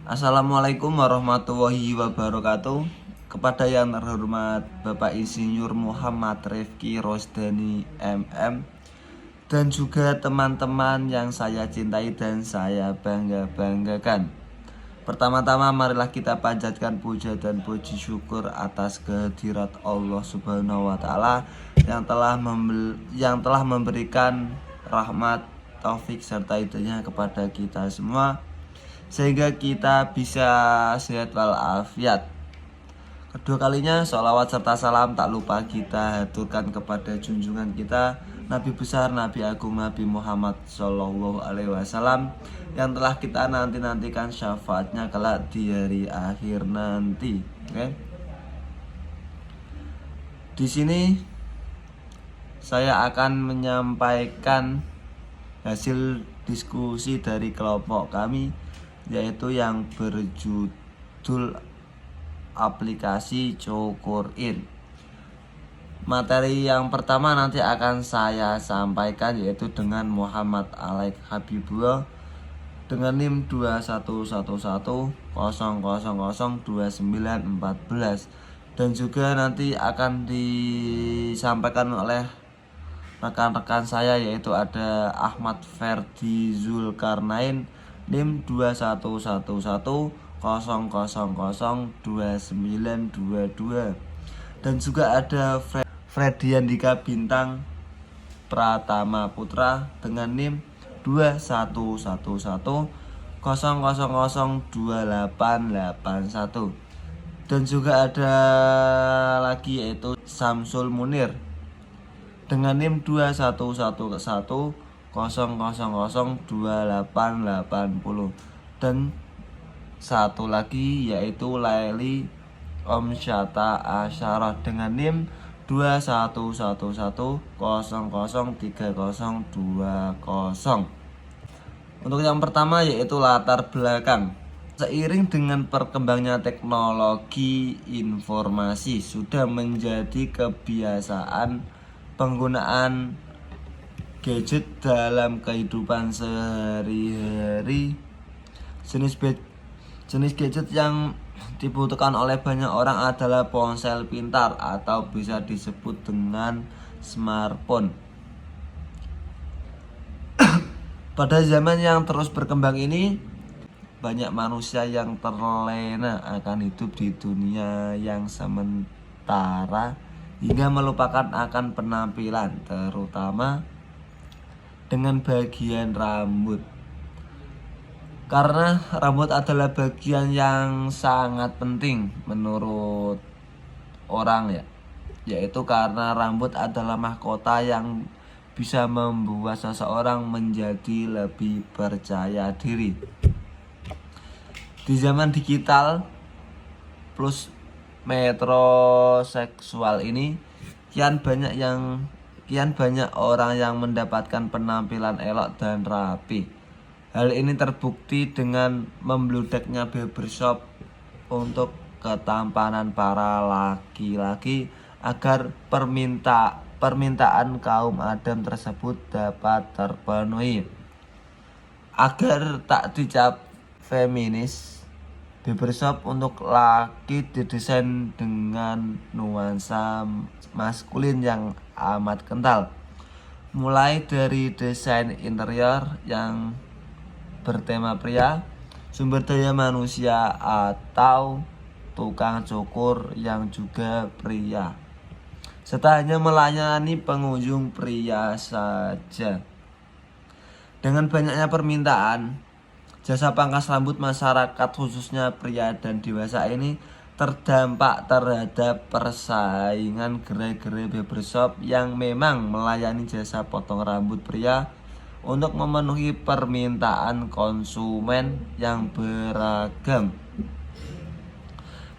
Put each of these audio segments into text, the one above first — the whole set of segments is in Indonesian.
Assalamualaikum warahmatullahi wabarakatuh. Kepada yang terhormat Bapak Insinyur Muhammad Rifki Rosdani MM dan juga teman-teman yang saya cintai dan saya banggakan. Pertama-tama marilah kita panjatkan puja dan puji syukur atas kehadirat Allah Subhanahu wa taala yang telah memberikan rahmat, taufik serta hidayah kepada kita semua sehingga kita bisa sehat walafiat. Kedua kalinya sholawat serta salam tak lupa kita haturkan kepada junjungan kita Nabi besar, Nabi agung, Nabi Muhammad Shallallahu Alaihi Wasallam yang telah kita nantikan syafaatnya kelak di hari akhir nanti. Oke. Di sini saya akan menyampaikan hasil diskusi dari kelompok kami, yaitu yang berjudul aplikasi Cukurin. Materi yang pertama nanti akan saya sampaikan yaitu dengan Muhammad Alaik Habibullah dengan NIM 211100002914 dan juga nanti akan disampaikan oleh rekan-rekan saya yaitu ada Ahmad Ferdi Zulkarnain NIM 211100002922 dan juga ada Freddy Andika Bintang Pratama Putra dengan NIM 211100002881 dan juga ada lagi yaitu Samsul Munir dengan NIM 211100002880 dan satu lagi yaitu Laili Omsyata Asyarah dengan NIM 2111003020. Untuk yang pertama yaitu latar belakang. Seiring dengan perkembangannya teknologi informasi sudah menjadi kebiasaan penggunaan gadget dalam kehidupan sehari-hari. Jenis gadget yang dibutuhkan oleh banyak orang adalah ponsel pintar atau bisa disebut dengan smartphone. Pada zaman yang terus berkembang ini, banyak manusia yang terlena akan hidup di dunia yang sementara hingga melupakan akan penampilan, terutama dengan bagian rambut. Karena rambut adalah bagian yang sangat penting menurut orang yaitu karena rambut adalah mahkota yang bisa membuat seseorang menjadi lebih percaya diri. Di zaman digital plus metroseksual ini kian banyak orang yang mendapatkan penampilan elok dan rapi. Hal ini terbukti dengan membludaknya barbershop untuk ketampanan para laki-laki agar permintaan kaum adam tersebut dapat terpenuhi. Agar tak dicap feminis, barbershop untuk laki didesain dengan nuansa maskulin yang amat kental. Mulai dari desain interior yang bertema pria, sumber daya manusia atau tukang cukur yang juga pria, serta hanya melayani pengunjung pria saja. Dengan banyaknya permintaan, jasa pangkas rambut masyarakat khususnya pria dan dewasa ini terdampak terhadap persaingan gerai-gerai barbershop yang memang melayani jasa potong rambut pria untuk memenuhi permintaan konsumen yang beragam.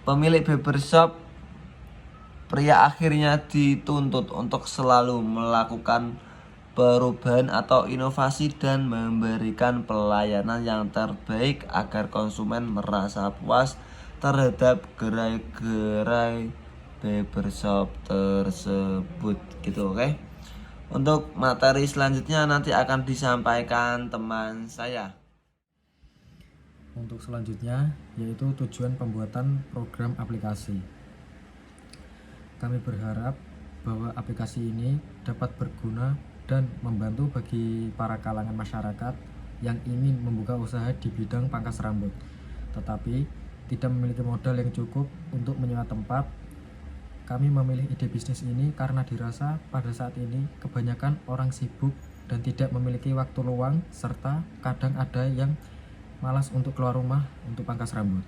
Pemilik barbershop pria akhirnya dituntut untuk selalu melakukan perubahan atau inovasi dan memberikan pelayanan yang terbaik agar konsumen merasa puas terhadap gerai-gerai barbershop tersebut gitu, oke? Untuk materi selanjutnya nanti akan disampaikan teman saya. Untuk selanjutnya yaitu tujuan pembuatan program aplikasi. Kami berharap bahwa aplikasi ini dapat berguna dan membantu bagi para kalangan masyarakat yang ingin membuka usaha di bidang pangkas rambut, tetapi tidak memiliki modal yang cukup untuk menyewa tempat. Kami memilih ide bisnis ini karena dirasa pada saat ini kebanyakan orang sibuk dan tidak memiliki waktu luang, serta kadang ada yang malas untuk keluar rumah untuk pangkas rambut.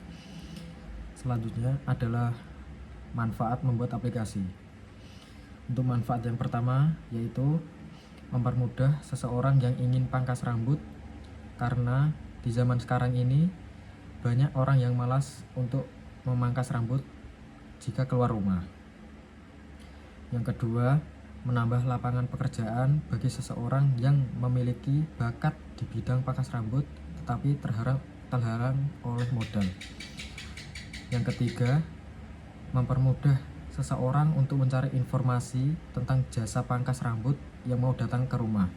Selanjutnya adalah manfaat membuat aplikasi. Untuk manfaat yang pertama yaitu mempermudah seseorang yang ingin pangkas rambut, karena di zaman sekarang ini banyak orang yang malas untuk memangkas rambut jika keluar rumah. Yang kedua, menambah lapangan pekerjaan bagi seseorang yang memiliki bakat di bidang pangkas rambut tetapi terhalang oleh modal. Yang ketiga, mempermudah seseorang untuk mencari informasi tentang jasa pangkas rambut yang mau datang ke rumah.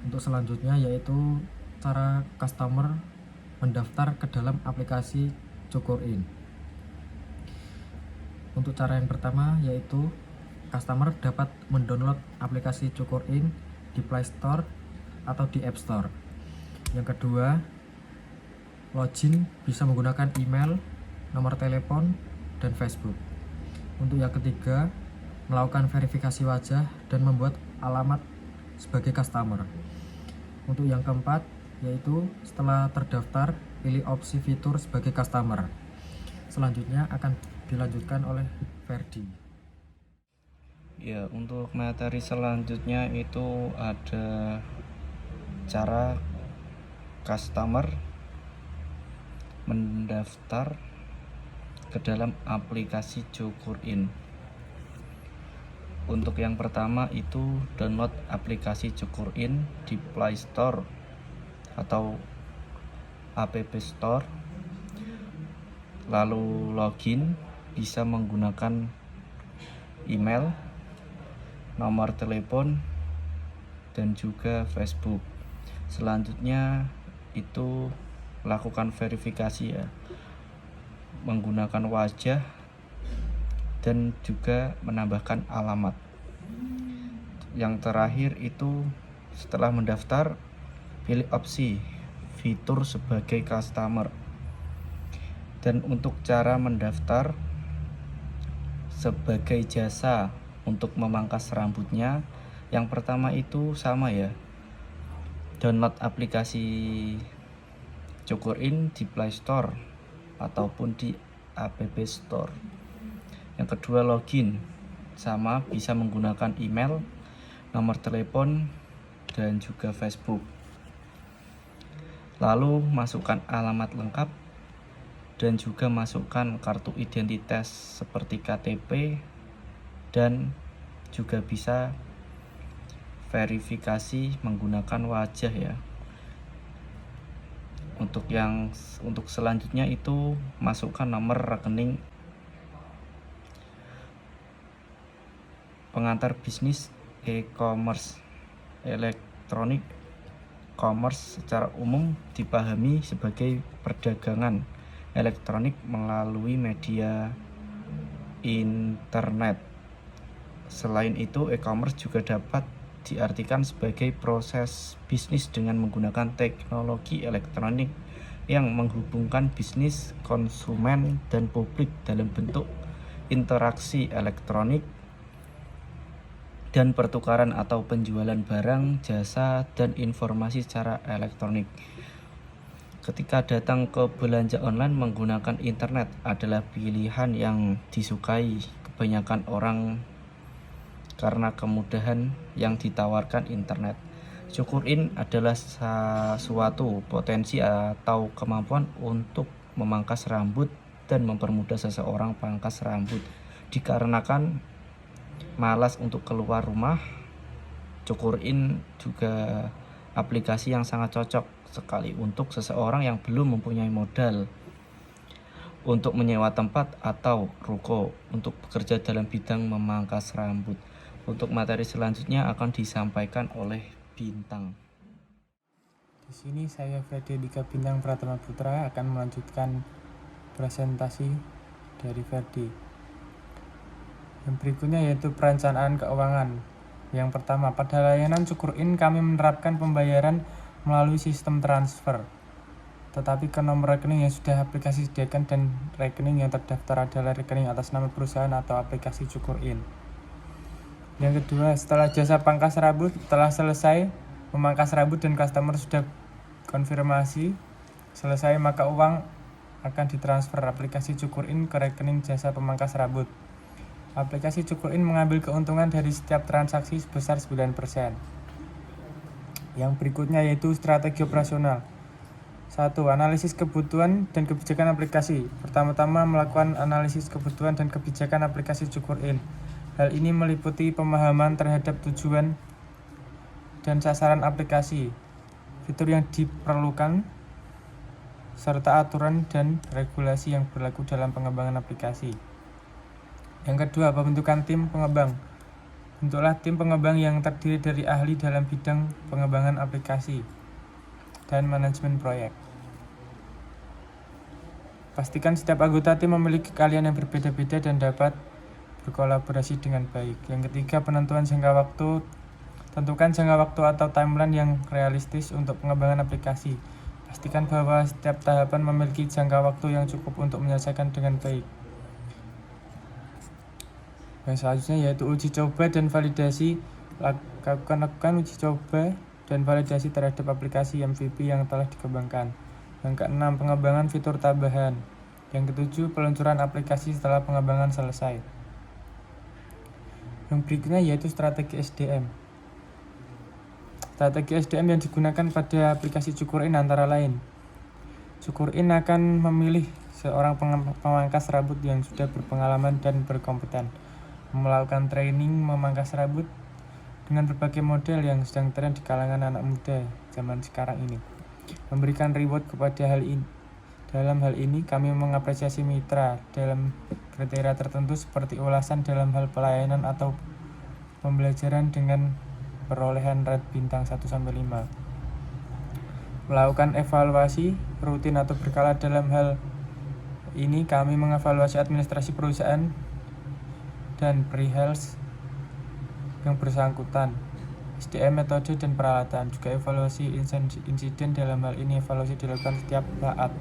Untuk selanjutnya yaitu cara customer mendaftar ke dalam aplikasi Cukur.in. Untuk cara yang pertama yaitu customer dapat mendownload aplikasi Cukur.in di Play Store atau di App Store. Yang kedua, login bisa menggunakan email, nomor telepon, dan Facebook. Untuk yang ketiga, melakukan verifikasi wajah dan membuat alamat sebagai customer. Untuk yang keempat, yaitu setelah terdaftar, pilih opsi fitur sebagai customer. Selanjutnya akan dilanjutkan oleh Ferdi. Ya, untuk materi selanjutnya itu ada cara customer mendaftar ke dalam aplikasi Cukur.in. Untuk yang pertama itu download aplikasi Cukur.in di Play Store atau App Store. Lalu login bisa menggunakan email, nomor telepon, dan juga Facebook. Selanjutnya itu lakukan verifikasi ya, menggunakan wajah dan juga menambahkan alamat. Yang terakhir itu setelah mendaftar, pilih opsi fitur sebagai customer. Dan untuk cara mendaftar sebagai jasa untuk memangkas rambutnya, yang pertama itu sama ya, download aplikasi Cukur.in di Play Store ataupun di App Store. Yang kedua, login sama, bisa menggunakan email, nomor telepon, dan juga Facebook. Lalu masukkan alamat lengkap dan juga masukkan kartu identitas seperti KTP, dan juga bisa verifikasi menggunakan wajah ya. Untuk selanjutnya itu masukkan nomor rekening pengantar bisnis e-commerce. Elektronik commerce secara umum dipahami sebagai perdagangan elektronik melalui media internet. Selain itu, e-commerce juga dapat diartikan sebagai proses bisnis dengan menggunakan teknologi elektronik yang menghubungkan bisnis, konsumen, dan publik dalam bentuk interaksi elektronik dan pertukaran atau penjualan barang, jasa, dan informasi secara elektronik. Ketika datang ke belanja online menggunakan internet adalah pilihan yang disukai kebanyakan orang karena kemudahan yang ditawarkan internet. Cukur.in adalah suatu potensi atau kemampuan untuk memangkas rambut dan mempermudah seseorang pangkas rambut. Dikarenakan malas untuk keluar rumah, Cukur.in juga aplikasi yang sangat cocok sekali untuk seseorang yang belum mempunyai modal untuk menyewa tempat atau ruko untuk bekerja dalam bidang memangkas rambut. Untuk materi selanjutnya akan disampaikan oleh Bintang. Di sini saya Fede Dika Bintang Pratama Putra akan melanjutkan presentasi dari Ferdi. Yang berikutnya yaitu perencanaan keuangan. Yang pertama, pada layanan Cukur.in kami menerapkan pembayaran melalui sistem transfer, tetapi ke nomor rekening yang sudah aplikasi sediakan dan rekening yang terdaftar adalah rekening atas nama perusahaan atau aplikasi Cukur.in. Yang kedua, setelah jasa pangkas rambut telah selesai memangkas rambut dan customer sudah konfirmasi selesai, maka uang akan ditransfer aplikasi Cukur.in ke rekening jasa pemangkas rambut. Aplikasi Cukur.in mengambil keuntungan dari setiap transaksi sebesar 9%. Yang berikutnya yaitu strategi operasional. 1. Analisis kebutuhan dan kebijakan aplikasi. Pertama-tama melakukan analisis kebutuhan dan kebijakan aplikasi Cukur.in. Hal ini meliputi pemahaman terhadap tujuan dan sasaran aplikasi, fitur yang diperlukan, serta aturan dan regulasi yang berlaku dalam pengembangan aplikasi. Yang kedua, pembentukan tim pengembang. Bentuklah tim pengembang yang terdiri dari ahli dalam bidang pengembangan aplikasi dan manajemen proyek. Pastikan setiap anggota tim memiliki keahlian yang berbeda-beda dan dapat berkolaborasi dengan baik. Yang ketiga, penentuan jangka waktu. Tentukan jangka waktu atau timeline yang realistis untuk pengembangan aplikasi. Pastikan bahwa setiap tahapan memiliki jangka waktu yang cukup untuk menyelesaikan dengan baik. Yang selanjutnya yaitu uji coba dan validasi. Lakukan uji coba dan validasi terhadap aplikasi MVP yang telah dikembangkan. Yang keenam, pengembangan fitur tambahan. Yang ketujuh, peluncuran aplikasi setelah pengembangan selesai. Yang berikutnya yaitu strategi SDM. Strategi SDM yang digunakan pada aplikasi Cukur.in antara lain: Cukur.in akan memilih seorang pemangkas rambut yang sudah berpengalaman dan berkompeten, melakukan training memangkas rambut dengan berbagai model yang sedang tren di kalangan anak muda zaman sekarang ini, memberikan reward kepada hal ini. Dalam hal ini, kami mengapresiasi mitra dalam kriteria tertentu seperti ulasan dalam hal pelayanan atau pembelajaran dengan perolehan rate bintang 1-5. Melakukan evaluasi rutin atau berkala. Dalam hal ini, kami mengevaluasi administrasi perusahaan dan perihal yang bersangkutan, SDM, metode, dan peralatan. Juga evaluasi insiden. Dalam hal ini, evaluasi dilakukan setiap saat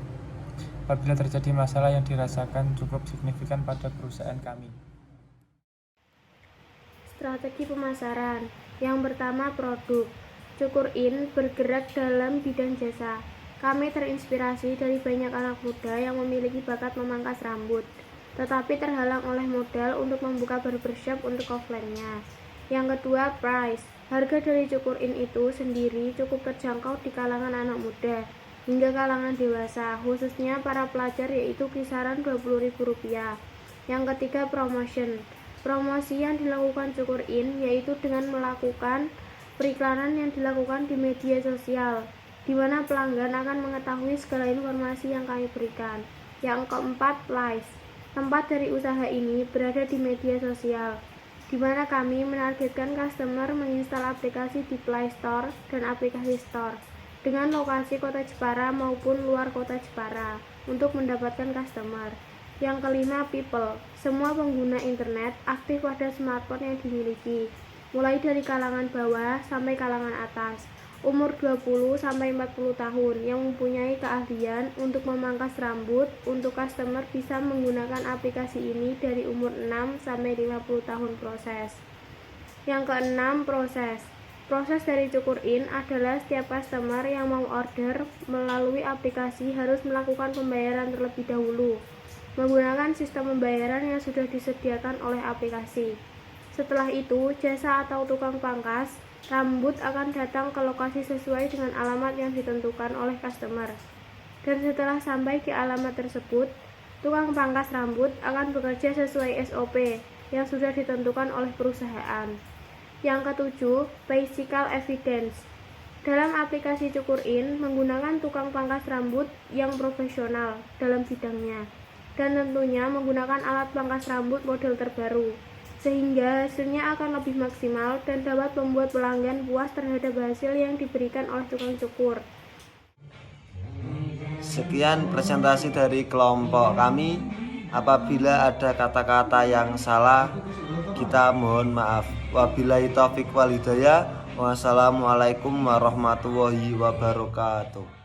apabila terjadi masalah yang dirasakan cukup signifikan pada perusahaan kami. Strategi pemasaran. Yang pertama, produk. Cukur.in bergerak dalam bidang jasa. Kami terinspirasi dari banyak anak muda yang memiliki bakat memangkas rambut, tetapi terhalang oleh modal untuk membuka barbershop untuk offline-nya. Yang kedua, price. Harga dari Cukur.in itu sendiri cukup terjangkau di kalangan anak muda hingga kalangan dewasa, khususnya para pelajar, yaitu kisaran Rp20.000. Yang ketiga, promotion. Promosi yang dilakukan Cukur.in yaitu dengan melakukan periklanan yang dilakukan di media sosial, di mana pelanggan akan mengetahui segala informasi yang kami berikan. Yang keempat, place. Tempat dari usaha ini berada di media sosial, di mana kami menargetkan customer menginstal aplikasi di Play Store dan aplikasi Store dengan lokasi kota Jepara maupun luar kota Jepara untuk mendapatkan customer. Yang kelima, people. Semua pengguna internet aktif pada smartphone yang dimiliki, mulai dari kalangan bawah sampai kalangan atas, umur 20-40 tahun, yang mempunyai keahlian untuk memangkas rambut. Untuk customer bisa menggunakan aplikasi ini dari umur 6-50 tahun proses. Yang keenam, proses. Proses dari Cukur.in adalah setiap customer yang mau order melalui aplikasi harus melakukan pembayaran terlebih dahulu menggunakan sistem pembayaran yang sudah disediakan oleh aplikasi. Setelah itu, jasa atau tukang pangkas rambut akan datang ke lokasi sesuai dengan alamat yang ditentukan oleh customer. Dan setelah sampai ke alamat tersebut, tukang pangkas rambut akan bekerja sesuai SOP yang sudah ditentukan oleh perusahaan. Yang ketujuh, physical evidence. Dalam aplikasi Cukur.in menggunakan tukang pangkas rambut yang profesional dalam bidangnya, dan tentunya menggunakan alat pangkas rambut model terbaru, sehingga hasilnya akan lebih maksimal dan dapat membuat pelanggan puas terhadap hasil yang diberikan oleh tukang cukur. Sekian presentasi dari kelompok kami. Apabila ada kata-kata yang salah, kita mohon maaf. Wabillahi taufik wal hidayah. Wassalamualaikum warahmatullahi wabarakatuh.